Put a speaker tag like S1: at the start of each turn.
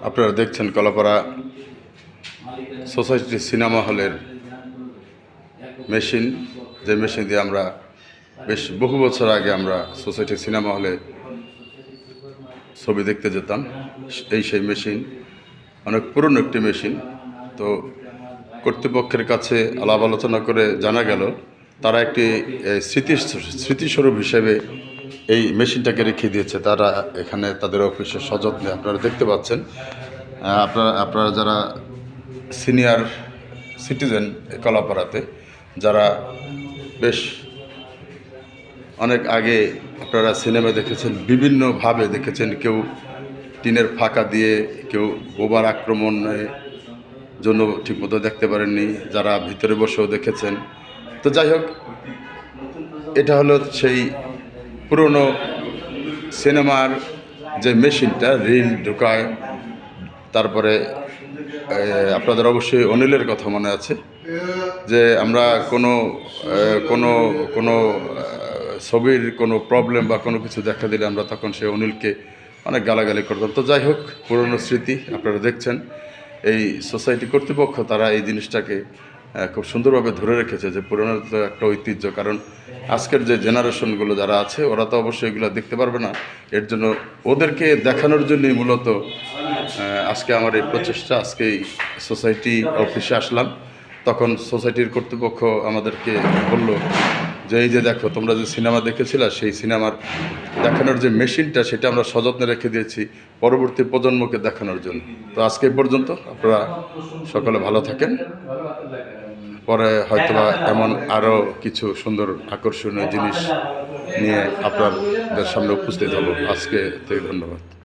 S1: আপনারা দেখছেন Kalapara society cinema হলের মেশিন, যে মেশিন দিয়ে আমরা বেশ বহু বছর আগে আমরা সোসাইটি সিনেমা হলে ছবি দেখতে যেতাম। সেই মেশিন অনেক পুরনো একটি মেশিন। তো কর্তৃপক্ষের কাছে আলাপ আলোচনা করে জানা গেল তারা একটি স্মৃতিস্বরূপ হিসেবে এই মেশিনটাকে রেখে দিয়েছে। তারা এখানে তাদের অফিসে সযত্নে, আপনারা দেখতে পাচ্ছেন, আপনারা যারা সিনিয়র সিটিজেন কলাপাড়াতে, যারা বেশ অনেক আগে আপনারা সিনেমা দেখেছেন, বিভিন্নভাবে দেখেছেন, কেউ টিনের ফাঁকা দিয়ে, কেউ বোবার আক্রমণের জন্য ঠিকমতো দেখতে পারেননি, যারা ভিতরে বসেও দেখেছেন। তো যাই হোক, এটা হলো সেই পুরনো সিনেমার যে মেশিনটা, রিল ঢোকায়। তারপরে আপনাদের অবশ্যই অনিলের কথা মনে আছে যে আমরা কোনো কোনো কোনো ছবির কোনো প্রবলেম বা কোনো কিছু দেখা দিলে আমরা তখন সে অনিলকে অনেক গালাগালি করতাম। তো যাই হোক, পুরনো স্মৃতি আপনারা দেখছেন। এই সোসাইটি কর্তৃপক্ষ তারা এই জিনিসটাকে খুব সুন্দরভাবে ধরে রেখেছে, যে পুরনো তো একটা ঐতিহ্য। কারণ আজকের যে জেনারেশনগুলো যারা আছে, ওরা তো অবশ্যই এগুলো দেখতে পারবে না। এর জন্য ওদেরকে দেখানোর জন্যই মূলত আজকে আমার এই প্রচেষ্টা। আজকে এই সোসাইটি অফিসে আসলাম, তখন সোসাইটির কর্তৃপক্ষ আমাদেরকে বলল যে এই যে দেখো, তোমরা যে সিনেমা দেখেছিলে, সেই সিনেমার দেখানোর যে মেশিনটা, সেটা আমরা সযত্নে রেখে দিয়েছি পরবর্তী প্রজন্মকে দেখানোর জন্য। তো আজকে পর্যন্ত আপনারা সকলে ভালো থাকেন। পরে হয়তোবা এমন আরও কিছু সুন্দর আকর্ষণীয় জিনিস নিয়ে আপনাদের সামনে উপস্থিত হব। আজকে থেকে ধন্যবাদ।